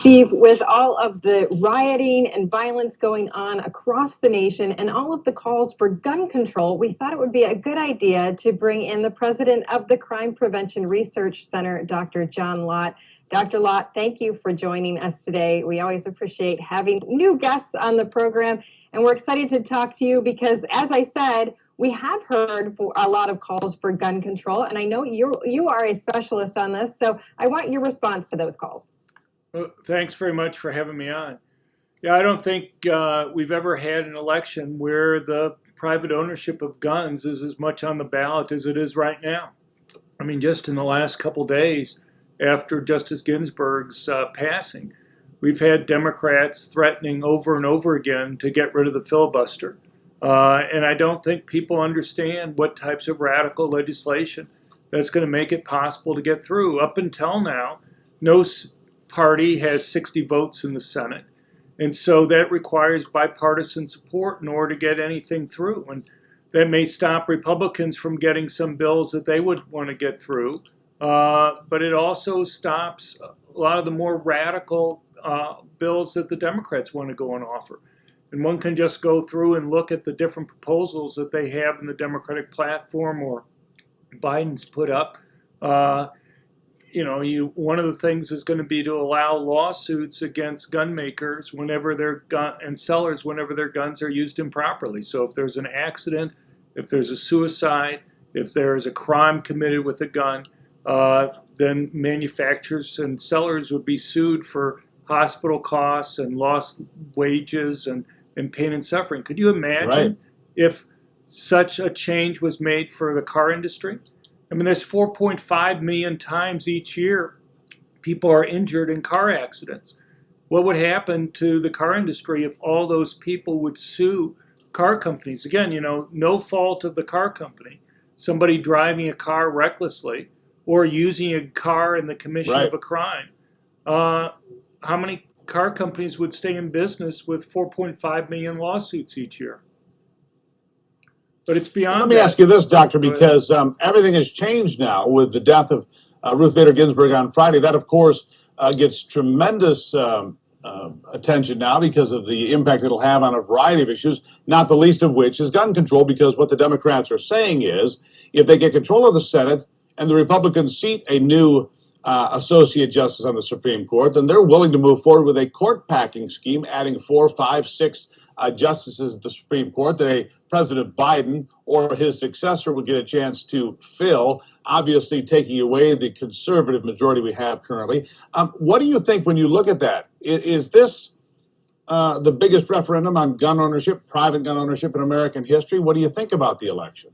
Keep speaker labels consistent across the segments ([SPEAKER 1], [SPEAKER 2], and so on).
[SPEAKER 1] Steve, with all of the rioting and violence going on across the nation and all of the calls for gun control, we thought it would be a good idea to bring in the president of the Crime Prevention Research Center, Dr. John Lott. Dr. Lott, thank you for joining us today. We always appreciate having new guests on the program, and we're excited to talk to you because, as I said, we have heard for a lot of calls for gun control, and I know you are a specialist on this, so I want your response to those calls.
[SPEAKER 2] Well, thanks very much for having me on. Yeah, I don't think we've ever had an election where the private ownership of guns is as much on the ballot as it is right now. I mean, just in the last couple days after Justice Ginsburg's passing, we've had Democrats threatening over and over again to get rid of the filibuster. And I don't think people understand what types of radical legislation that's going to make it possible to get through. Up until now, no party has 60 votes in the Senate. And so that requires bipartisan support in order to get anything through. And that may stop Republicans from getting some bills that they would want to get through. But it also stops a lot of the more radical bills that the Democrats want to go and offer. And one can just go through and look at the different proposals that they have in the Democratic platform or Biden's put up. One of the things is going to be to allow lawsuits against gun makers whenever their gun and sellers whenever their guns are used improperly. So if there's an accident, if there's a suicide, if there's a crime committed with a gun, then manufacturers and sellers would be sued for hospital costs and lost wages and pain and suffering. Could you imagine if such a change was made for the car industry? I mean, there's 4.5 million times each year people are injured in car accidents. What would happen to the car industry if all those people would sue car companies? Again, no fault of the car company. Somebody driving a car recklessly or using a car in the commission of a crime. How many car companies would stay in business with 4.5 million lawsuits each year? But it's beyond
[SPEAKER 3] Let me ask you this, Doctor, because everything has changed now with the death of Ruth Bader Ginsburg on Friday. That, of course, gets tremendous attention now because of the impact it'll have on a variety of issues, not the least of which is gun control, because what the Democrats are saying is if they get control of the Senate and the Republicans seat a new associate justice on the Supreme Court, then they're willing to move forward with a court packing scheme, adding 4, 5, 6 justices at the Supreme Court that President Biden or his successor would get a chance to fill, obviously taking away the conservative majority we have currently. What do you think when you look at that? Is this the biggest referendum on gun ownership, private gun ownership in American history? What do you think about the election?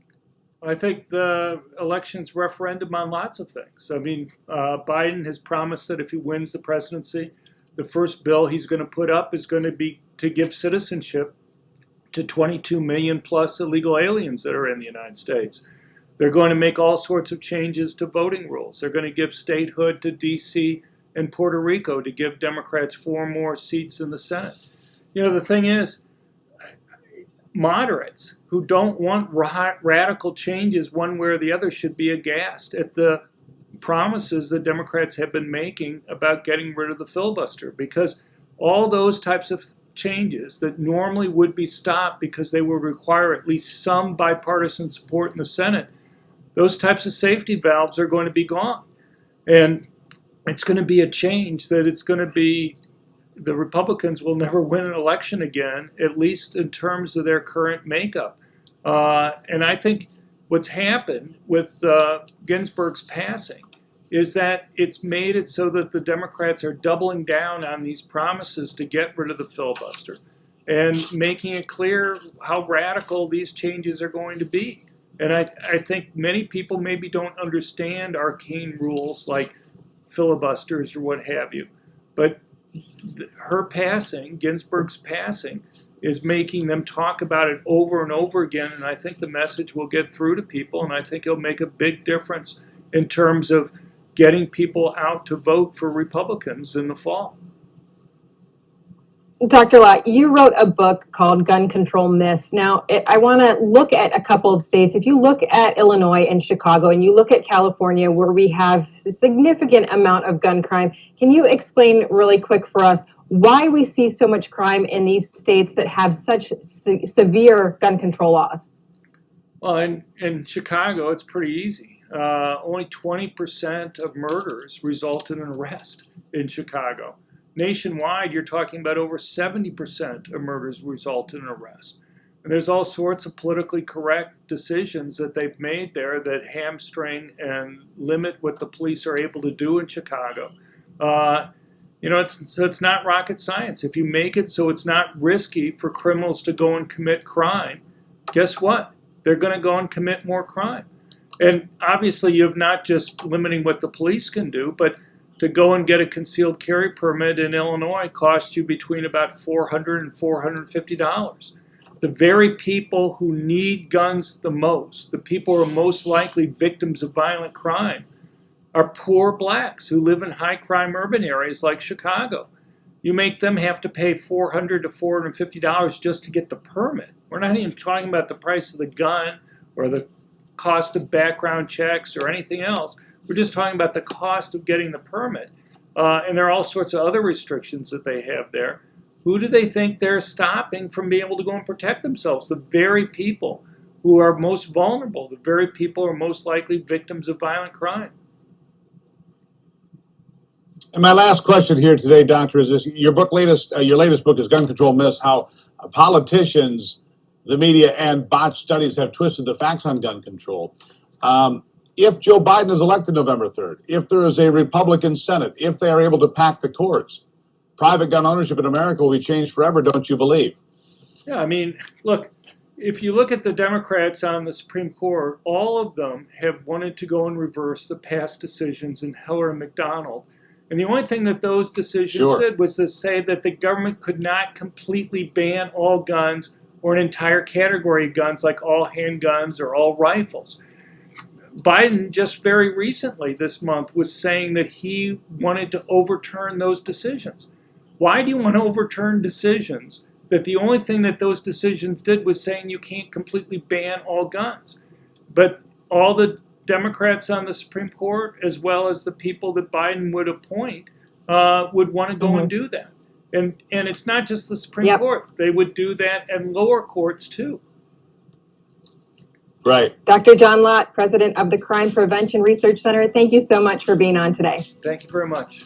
[SPEAKER 2] I think the election's referendum on lots of things. I mean, Biden has promised that if he wins the presidency, the first bill he's going to put up is going to be to give citizenship to 22 million plus illegal aliens that are in the United States. They're going to make all sorts of changes to voting rules. They're going to give statehood to D.C. and Puerto Rico to give Democrats 4 more seats in the Senate. The thing is, moderates who don't want radical changes one way or the other should be aghast at the promises that Democrats have been making about getting rid of the filibuster, because all those types of changes that normally would be stopped because they would require at least some bipartisan support in the Senate, those types of safety valves are going to be gone. And it's going to be a change that it's going to be the Republicans will never win an election again, at least in terms of their current makeup. And I think what's happened with Ginsburg's passing is that it's made it so that the Democrats are doubling down on these promises to get rid of the filibuster and making it clear how radical these changes are going to be. And I think many people maybe don't understand arcane rules like filibusters or what have you. But her passing, Ginsburg's passing, is making them talk about it over and over again. And I think the message will get through to people. And I think it'll make a big difference in terms of getting people out to vote for Republicans in the fall.
[SPEAKER 1] Dr. Lott, you wrote a book called Gun Control Myths. Now, I want to look at a couple of states. If you look at Illinois and Chicago, and you look at California, where we have a significant amount of gun crime, can you explain really quick for us why we see so much crime in these states that have such severe gun control laws?
[SPEAKER 2] Well, in Chicago, it's pretty easy. Only 20% of murders result in an arrest in Chicago. Nationwide, you're talking about over 70% of murders result in an arrest. And there's all sorts of politically correct decisions that they've made there that hamstring and limit what the police are able to do in Chicago. It's not rocket science. If you make it so it's not risky for criminals to go and commit crime, guess what? They're going to go and commit more crime. And obviously, you have not just limiting what the police can do, but to go and get a concealed carry permit in Illinois costs you between about $400 and $450. The very people who need guns the most, the people who are most likely victims of violent crime, are poor blacks who live in high crime urban areas like Chicago. You make them have to pay $400 to $450 just to get the permit. We're not even talking about the price of the gun or the cost of background checks or anything else. We're just talking about the cost of getting the permit. And there are all sorts of other restrictions that they have there. Who do they think they're stopping from being able to go and protect themselves? The very people who are most vulnerable, the very people who are most likely victims of violent crime.
[SPEAKER 3] And my last question here today, Doctor, is this: your latest book is Gun Control Myths: How Politicians, the Media, and Botched Studies Have Twisted the Facts on Gun Control. If Joe Biden is elected November 3rd, if there is a Republican Senate, if they are able to pack the courts, private gun ownership in America will be changed forever, don't you believe?
[SPEAKER 2] Yeah, I mean, look, if you look at the Democrats on the Supreme Court, all of them have wanted to go and reverse the past decisions in Heller and McDonald. And the only thing that those decisions did was to say that the government could not completely ban all guns or an entire category of guns like all handguns or all rifles. Biden just very recently this month was saying that he wanted to overturn those decisions. Why do you want to overturn decisions that the only thing that those decisions did was saying you can't completely ban all guns? But all the Democrats on the Supreme Court, as well as the people that Biden would appoint, would want to go and do that. And it's not just the Supreme Court. They would do that at lower courts too.
[SPEAKER 3] Right.
[SPEAKER 1] Dr. John Lott, president of the Crime Prevention Research Center, thank you so much for being on today.
[SPEAKER 2] Thank you very much.